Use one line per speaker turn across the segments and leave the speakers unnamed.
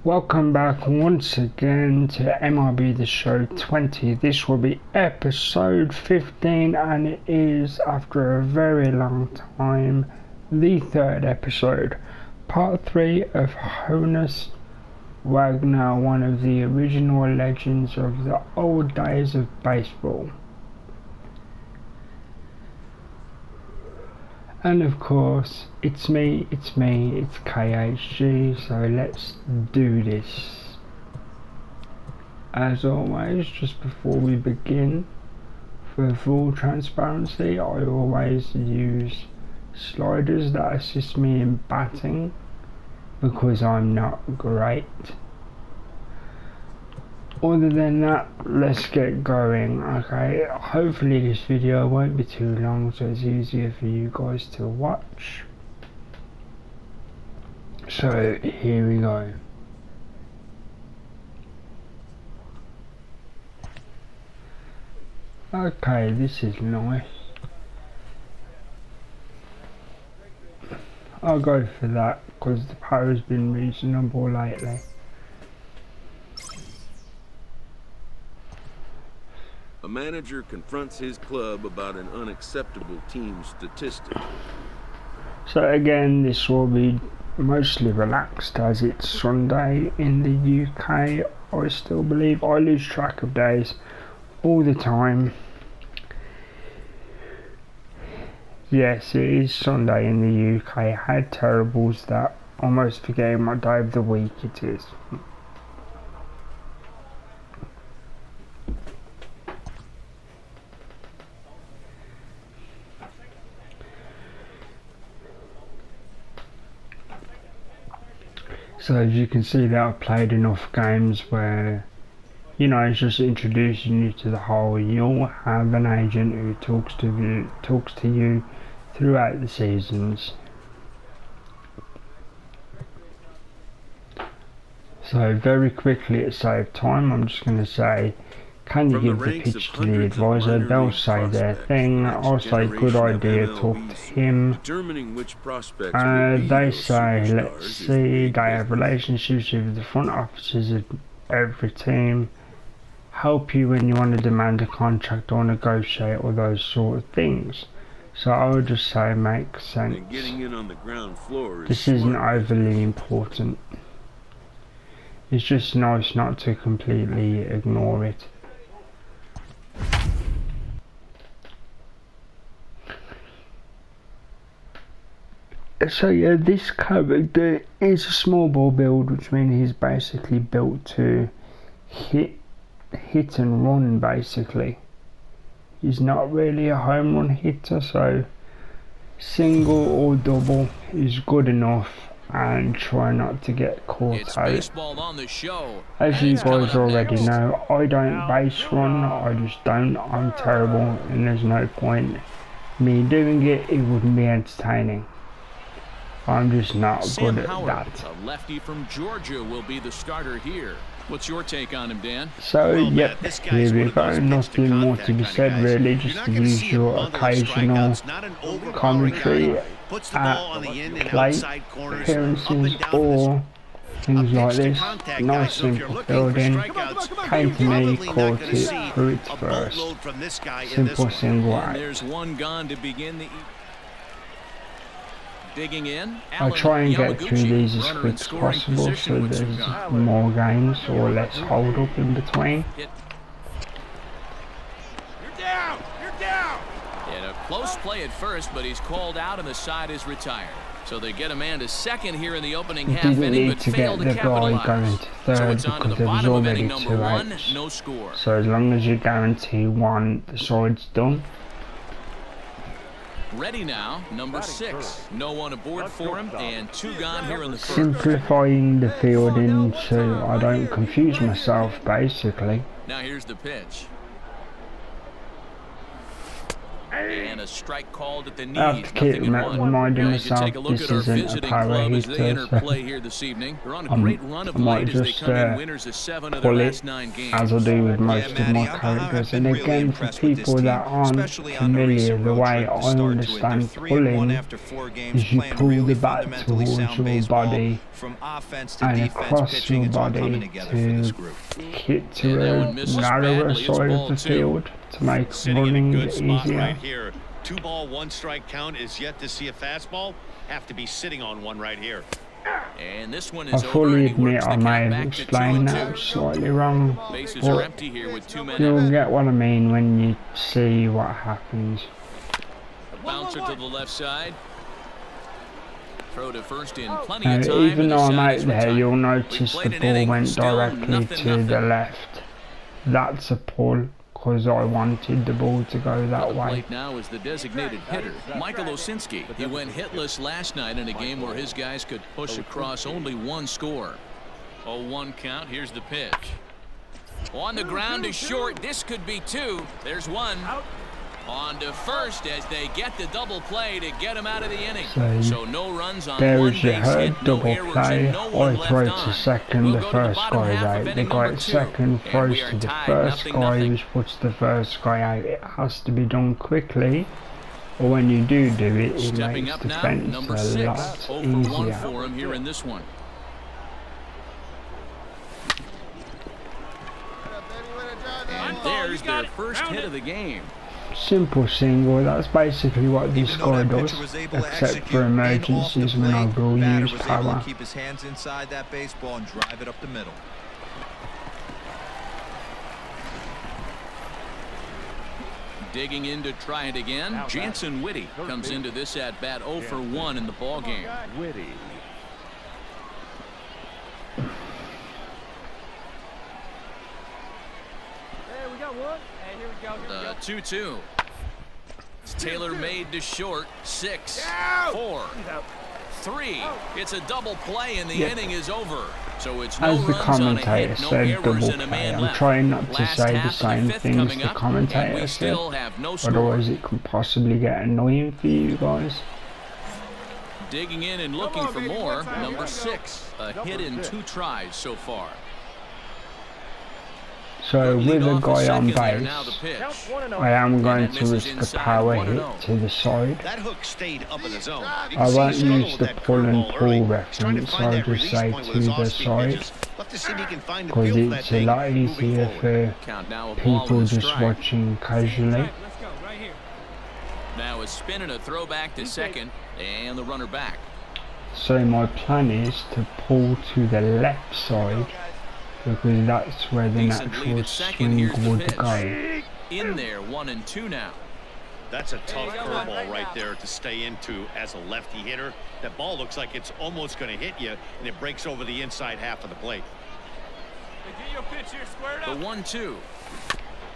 Welcome back once again to MLB The Show 20. This will be episode 15 and it is, after a very long time, the third episode. Part 3 of Honus Wagner, one of the original legends of the old days of baseball. And of course, it's me, it's KHG, so let's do this. As always, just before we begin, for full transparency, I always use sliders that assist me in batting, because I'm not great. Other than that, let's get going. Okay, hopefully this video won't be too long, so it's easier for you guys to watch. So here we go. Okay, this is nice. I'll go for that because the power's been reasonable lately.
A manager confronts his club about an unacceptable team statistic.
So again, this will be mostly relaxed as it's Sunday in the UK. I still believe I lose track of days all the time. Yes, it is Sunday in the UK. How terrible is that? Almost forgetting what day of the week it is. So as you can see that I've played enough games where, you know, it's just introducing you to the whole. You'll have an agent who talks to you throughout the seasons. So very quickly to save time, I'm just going to say, can you give the pitch to the advisor? They'll say their thing. I'll say good idea, talk to him. They say let's see. They have relationships with the front offices of every team. Help you when you want to demand a contract or negotiate or those sort of things. So I would just say makes sense. This isn't overly important. It's just nice not to completely ignore it. So yeah, this character is a small ball build, which means he's basically built to hit and run basically. He's not really a home run hitter, so single or double is good enough, and try not to get caught out. As you guys already know, I don't base run, I just don't. I'm terrible and there's no point me doing it. It wouldn't be entertaining. I'm just not good at that.
A lefty from Georgia will be the starter here. What's your take on him, Dan?
So, yep, here we go. Nothing more to be said, really. Just the usual occasional commentary at plate appearances or things like this. Nice simple fielding. Came to me, caught it, threw it first. Simple single out.
There's one gone to begin the. Digging in.
I'll try and get through these as quick as possible so there's more games or less hold up in between.
You're down! You're down! And a close play at first, but he's called out and the side is retired. So they get a man to second here in the opening half inning, but failed to capitalize.
Going to third because there was already 2 outs.
No score.
So as long as you guarantee one, the side's done.
Ready now, number 6. No one aboard for him, and 2 gone here in the first.
Simplifying the fielding so I don't confuse myself, basically.
Now here's the pitch. And a strike called at the knees.
I have to keep reminding myself this isn't a power hitter, so
here this evening. They're on a
I
great run of
might
late as they
just
come in winners of 7 of their
pull it
last 9 games.
as I do with most of my characters. And again, for people that aren't familiar, the way I understand pulling is you pull the bat towards your body and across your body to hit to a narrower side of the field to make running easier.
Right here. 2 ball, 1 strike count is yet to see a fastball. Have to be sitting on one right here.
And this one
I
is
fully
over.
admit I may have explained that slightly wrong,
Bases are
but
empty here with 2 men
you'll
out.
get what I mean when you see what happens.
A bouncer to the left side. Throw to first in plenty
Now,
of time.
even
and
though I'm
side
out
is
there,
retired.
you'll
We
notice
played
the
an
ball
inning,
went
still
directly to the left. That's a pull, because I wanted the ball to go that way.
Plate now is the designated hitter, Michael Osinski. He went hitless last night in a game where his guys could push across only 1 score. 0-1 count. Here's the pitch. On the ground is short. This could be 2. There's 1. On to first as they get the double play to get him out of the inning.
So
no runs on
there
1
is your
base
hurt
hit, no
double
errors,
play.
and no one
I throw
left
to
on.
second,
We'll
the
go to
first
bottom
guy's
half of
out. The
inning
guy
number
at
2.
second
And
throws
we are
to the
tied,
first
0-0.
guy, which puts the first guy out. It has to be done quickly, or when you do it, it
Stepping
makes
up now,
defense
number
a
6.
lot
0 for 1
easier.
for him here in this one. And there's their first hit of the game.
Simple single, that's basically what this guy does, except for emergencies when I will use power.
Keep his hands inside that baseball and drive it up the middle.
Digging in to try it again. Jansen Whitty comes into this at bat 0 for 1 in the ball game.
Whitty.
Hey, we got one. Hey, here we go. Here we go.
2-2. It's Taylor made to short. 6, 4, 3. It's a double play and the inning is over. So it's no
As the
runs on a
commentator
hit, no
said,
errors
double
and a
play.
man
I'm
left.
trying not to
Last
say the
half of
same
fifth
things
coming
the
up, and
commentator
we
said,
still have no score.
otherwise it can possibly get annoying for you guys.
Digging in and looking for more. Number 6. A hit in 2 tries so far.
So with a
Lead off
guy on
second there, now the
base,
pitch.
I am going
And that
to
misses
risk a
inside,
power
1-0.
hit to the side.
That hook stayed up in the zone.
I won't use the pull and pull reference, I'll just say to the side, because it's a lot easier for
Count now, a ball
people
and a
just
strike.
watching casually.
Let's go right here.
Now a spin and a throw back to second, and the runner back.
So my plan is to pull to the left side, because that's where the
Decent lead
natural
at second.
swing
Here's the
would
pitch.
go.
In there, 1-2 now.
That's a tough curveball right there to stay into as a lefty hitter. That ball looks like it's almost going to hit you, and it breaks over the inside half of the plate.
Hey, get your pitch here squared
The
up.
1-2.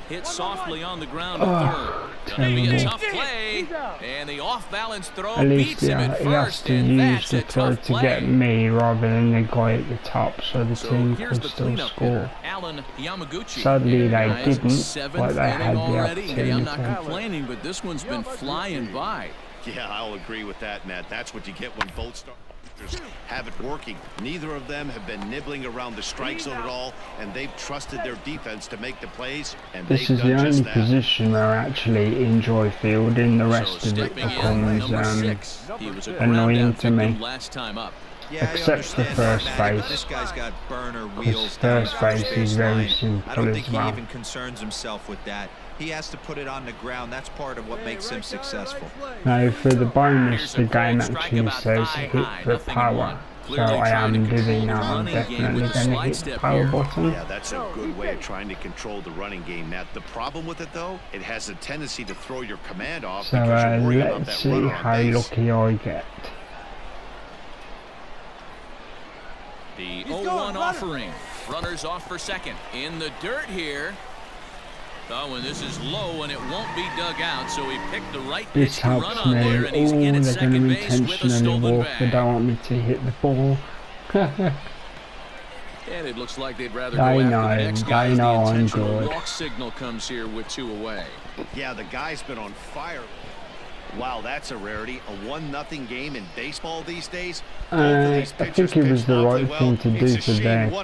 Hit softly on the ground to third. Gonna be a
terrible.
tough play. And the off-balance throw
At
beats
least
him at
he has
first,
to
and
use
that's
the
a
throw
tough
to get
play.
me rather than the guy at the top, so the
So
team
here's
could
the
still
cleanup
score.
hitter, Alan Yamaguchi.
Sadly, they
Guys,
didn't,
seventh
but they had
inning
the
already. Hey, I'm not
opportunity.
complaining, but this one's been flying by.
Yeah, I'll agree with that, Matt. That's what you get when both starters have it working. Neither of them have been nibbling around the strike zone at all, and they've trusted their defense to make the plays, and
This
they've
is the
done
only
just that.
position where I actually enjoy fielding. The rest
So
of it
stepping in,
becomes
number 6. He was a
annoying
ground-out
to me.
victim last time up.
Yeah, I
Except the
understand
first
that, Matty, but
base.
This guy's got burner
Because
wheels down
first
the first
base is very
line. I
simple
don't
as
think he
well.
even concerns himself with that. He has to put it on the ground. That's part of what makes him successful.
Now for the bonus,
Here's
the
a
game
called strike
actually
about
says
thigh
hit
high,
the
nothing in
power.
one.
So
Clearly
I
trying to
am
control
doing
the
now. I'm
running game
definitely
with a
going to
slide
hit the
step
power
here.
button.
Yeah, that's a good way of trying to control the running game, Matt. The problem with it, though, it has a tendency to throw your command off
So
because you're worried about
let's
that
see
runner
how
on base.
lucky I get.
The 0-1 offering. Runners off for second. In the dirt here. Oh, and this is low, and it won't be dug out, so he picked the right
This
pitch to run
helps
on
me.
there, and he's
Oh,
in at
they're going to
second
be
base with a
intentionally
stolen
walk. They
bag.
don't want me to hit the ball.
And it looks like they'd rather
They
go
know,
after the next
they
guy as the
know I'm
intentional
good.
walk signal comes here with 2 away.
Yeah, the guy's been on fire. Wow, that's a rarity. A 1-0 game in baseball these days.
I think it was the right thing to do for their team.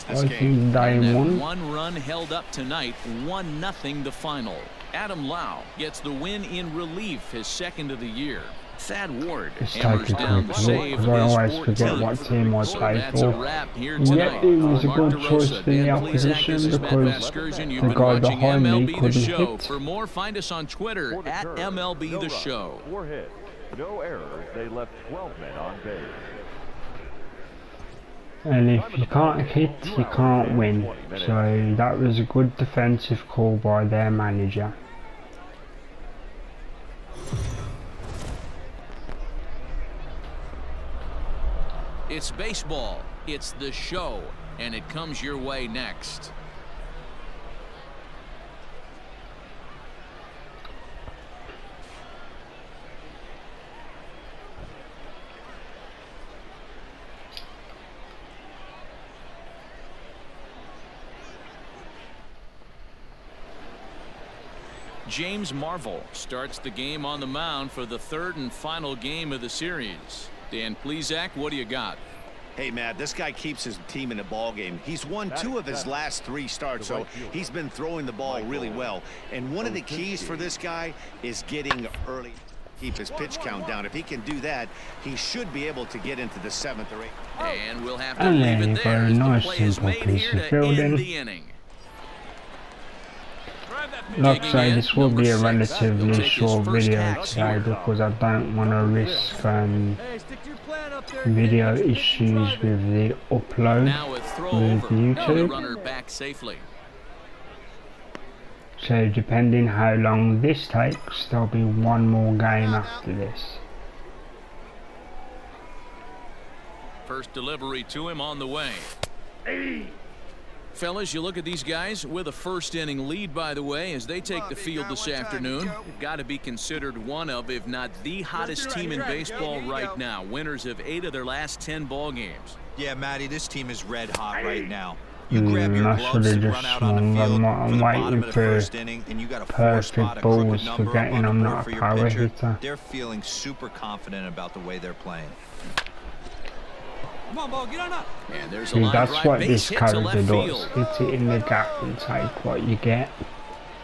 I think they
And
won.
1 run held up tonight, 1-0 the final. Adam Lau gets the win in relief, his 2nd of the year. Thad Ward
It's
hammers
taking
down
too
the
long,
save
because
of
I
his
always forget
14th.
what team I
So
play
that's a
for.
wrap here
Yet
tonight.
it was a
Mark
good
DeRosa,
choice for the
Dan Plesac,
opposition
this is Matt
because
Vasgersian. You've
the
been
guy
watching
behind me
MLB The
couldn't
Show.
hit.
For more, find us on Twitter at MLB The Show.
4 hits, no errors. They left 12 men on base.
And if you can't hit, you can't win. So that was a good defensive call by their manager.
It's baseball, it's the show, and it comes your way next. James Marvel starts the game on the mound for the 3rd and final game of the series. Dan Plesac, what do you got?
Hey, Matt, this guy keeps his team in the ball game. He's won 2 of his last 3 starts, so he's been throwing the ball really well. And one of the keys for this guy is getting early. Keep his pitch count down. If he can do that, he should be able to get into the 7th or 8th.
And we'll have to
And
leave
there
it
you
there
go,
as the
nice
play is
simple
made
piece
here
of
to
fielding.
end the inning.
Like I say, this will be a
Number 6, he'll
relatively
take his
short
first
video
at
today
here.
because I don't want to risk
Hey, stick to your plan up there.
video issues with the upload
Now a throw
with
over. No, the
YouTube.
runner back safely.
So depending how long this takes, there'll be one more game after this.
First delivery to him on the way. Fellas, you look at these guys with a 1st inning lead, by the way, as they take the field this afternoon. They've got to be considered one of, if not the hottest team in baseball right now. Winners of 8 of their last 10 ball games.
Yeah, Matty, this team is red hot right now. You grab your
I
gloves
should have
and
just
run out on
swung.
the field
I'm
for the bottom
waiting
of the
for
1st inning, and you got a 4
perfect
spot, a crooked
balls,
number up
forgetting
on the
I'm
board
not
for
a
your
power
pitcher.
hitter.
They're feeling super confident about the way they're playing.
Come on, ball, get on up.
And there's a
See,
line
that's
drive
what
base
this
hit to
character
left
does.
field.
Hit it in the gap and take what you get.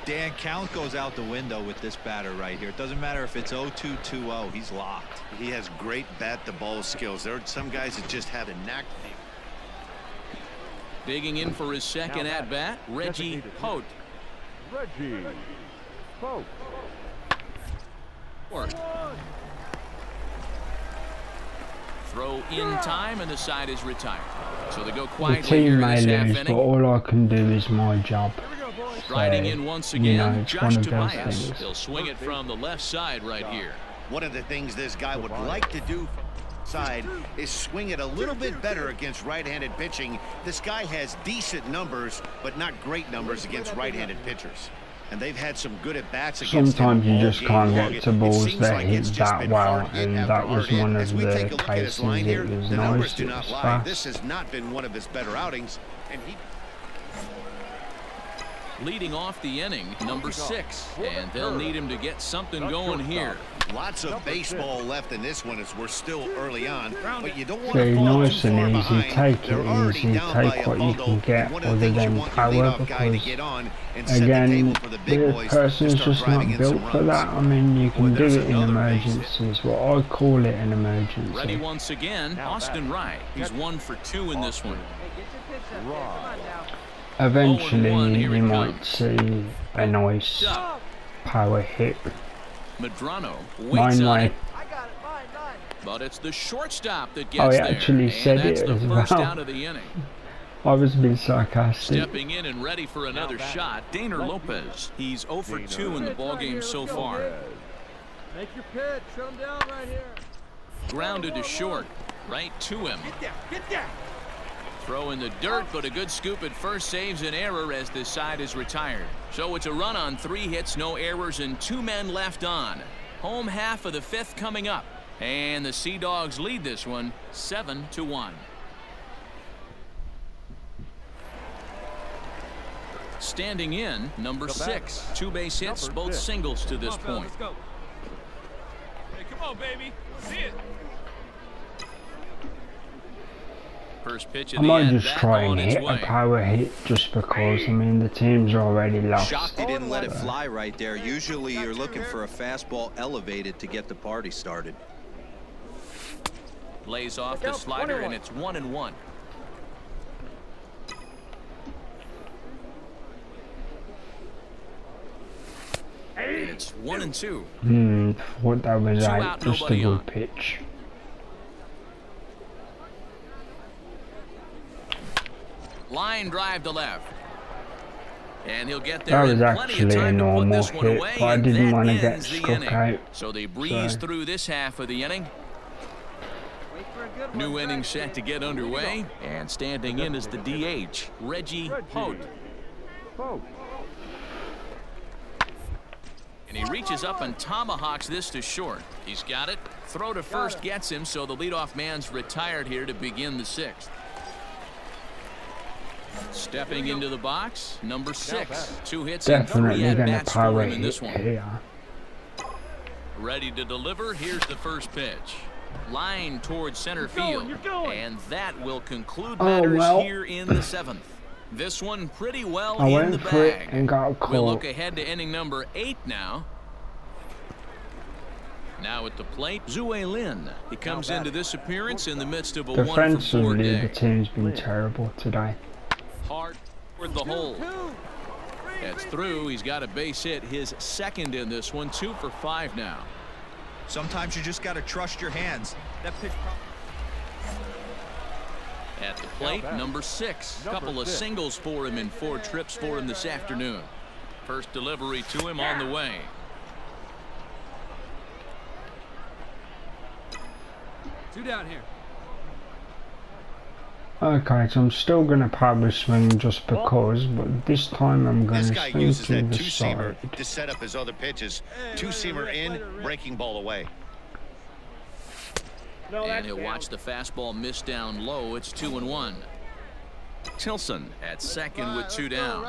Dan, count goes out the window with this batter right here. It doesn't matter if it's 0-2, 2-0. He's locked.
He has great bat-to-ball skills. There are some guys that just have a knack.
Digging in for his 2nd at-bat, Reggie Holt.
Reggie Pope.
Throw in time, and the side is retired. So they go
The
quietly
team
here in
may
this half
lose, but
inning.
all I can do is my job.
Riding in once again,
it's
Josh
one of those
Tobias.
things.
He'll swing it from the left side right here.
One of the things this guy would like to do from the side is swing it a little bit better against right-handed pitching. This guy has decent numbers, but not great numbers against right-handed pitchers. And they've had some good at-bats against
Sometimes
him
you
all
just
game
can't
long.
get to
It
balls
seems
that
like
hit
it's just
that
been
well,
hard hit
and
after
that was
hard hit.
one
As
of
we
the
take a look at his
cases.
line here,
It was
the numbers
nice,
do
it
not
was
lie.
fast.
This has not been one of his better outings, and he
Leading off the inning, number 6. And they'll need him to get something going here.
lots of baseball left in this one as we're still early on, but you don't want
So
to fall
nice
too far
and easy,
behind.
take
They're
it
already
easy,
down by
take
a
what you
bundle,
can get
and one of the
other
things you
than
want your
power,
leadoff guy to
because
get on and set the
again,
table for the big
the
boys to
person's
start
just
driving
not
in some
built for
runs.
that. I mean, you can
Boy,
do
there's
it in
another base hit.
emergencies, well, I call it an
Ready
emergency.
once again, Austin Wright. He's 1 for 2 in this one.
Hey, get your pitch up there. Come on now.
Eventually,
0-1, here
you
it
might
comes.
see a nice
Up.
power hit.
Madrano waits
Mine
on
might.
it,
I got it. Mine.
but it's the shortstop that
Oh,
gets
he
there.
actually
And
said
that's
it
the
as
first
well.
out of the inning.
I was being sarcastic.
Stepping in and ready for another shot, Daner Lopez. He's 0 for 2 in the ballgame so far.
Make your pitch. Shut him down right here.
Grounded to short, right to him.
Get down. Get down.
Throw in the dirt, but a good scoop at first saves an error as this side is retired. So it's a run on 3 hits, no errors, and 2 men left on. Home half of the 5th coming up. And the Sea Dogs lead this one 7-1. standing in, number 6. 2 base hits, both singles to this point.
Let's go. Hey, come on, baby. See it.
First pitch
I
of the
might
end,
just
that
try
on
and
its
hit a
way.
power hit just because, I mean, the team's already lost.
Shocked he didn't let it fly right there. Usually you're looking for a fastball elevated to get the party started.
Lays off the slider, and it's 1-1. It's 1-2.
What that was
Two
like,
out,
just a
nobody
good
on.
pitch.
Line drive to left. And he'll get
That
there in
was
plenty of
actually a
time to put
normal
this one
hit,
away,
but I
and
didn't
that
want to get
ends the
struck
inning.
out.
So they breeze
So-
through this half of the inning.
Wait for a good one.
New inning set to get underway, and standing in is the DH, Reggie Holt. And he reaches up and tomahawks this to short. He's got it. Throw to first gets him, so the leadoff man's retired here to begin the 6th. Stepping into the box, number 6. 2 hits and 3
Definitely going to
at-bats for
power
him in
hit
this one.
here.
Ready to deliver. Here's the first pitch. Line towards center field. And that will conclude matters here in the 7th. This one pretty well
I
in the
went for it
bag.
and got caught.
We'll look ahead to inning number 8 now. Now at the plate, Zue Lin. He comes into this appearance in the midst of a 1-for-4
Defensively, the
day.
team's been terrible today.
Hard toward the hole. That's through. He's got a base hit, his 2nd in this one. 2 for 5 now.
Sometimes you just got to trust your hands. That pitch.
At the plate, number 6. Couple of singles for him in 4 trips for him this afternoon. First delivery to him on the way.
Two down here.
Okay, so I'm still going to power swing just because, but this time I'm going
This
to
guy
swing
uses
to
that
the
two-seamer
side.
to set up his other pitches. Two-seamer in, breaking ball away.
And he'll watch the fastball miss down low. It's 2-1. Tilson at second with 2 down.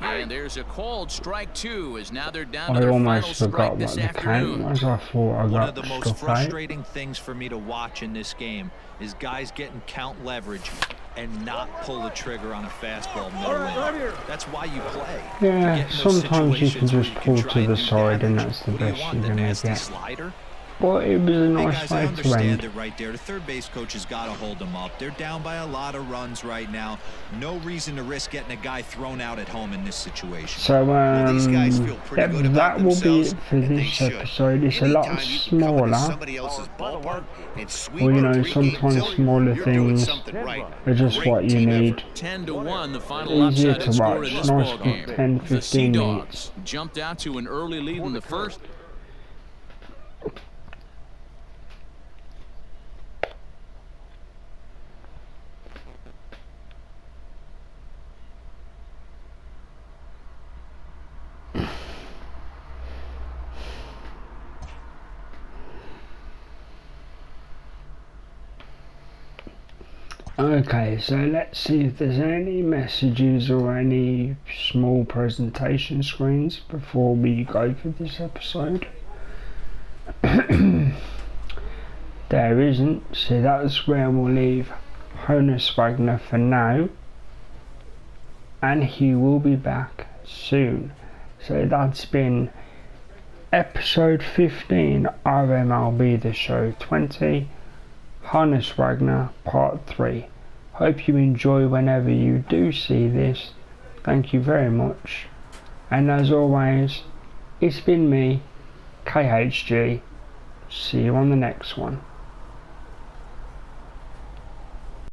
And there's a called strike 2 as now they're down to
I
their final
almost forgot
strike
what
this
the count
afternoon.
was. I thought I
One
got
of the most
struck out.
frustrating things for me to watch in this game is guys getting count leverage and not pull the trigger on a fastball middle in. That's why you play.
Yeah,
Get in those
sometimes you can
situations where
just
you
pull
try
to
and
the
do
side and
damage.
that's the
What do you
best
want,
you're
the
going to
nasty
get.
slider?
But it was a
Hey
nice
guys, I
way to
understand
end.
it right there. The third base coach has got to hold them up. They're down by a lot of runs right now. No reason to risk getting a guy thrown out at home in this situation.
So
These guys feel pretty good about
that will be
themselves,
it for
and they
this
should.
episode. It's a lot
Anytime you can come into
smaller.
somebody else's ballpark and sweep
Well, you
them
know,
3
sometimes
games early,
smaller
you're doing
things
something right.
are just
Great
what you
team
need.
effort.
10-1, the final
Easier
lopsided
to
score
watch.
in this
Nice
ball
for
game.
10,
The
15
Sea Dogs
minutes.
jumped out to an early lead in the first.
Okay, so let's see if there's any messages or any small presentation screens before we go for this episode. There isn't, so that's where we'll leave Honus Wagner for now, and he will be back soon. So that's been episode 15 of MLB The Show 20. Honus Wagner Part 3. Hope you enjoy whenever you do see this. Thank you very much. And as always, it's been me, KHG. See you on the next one.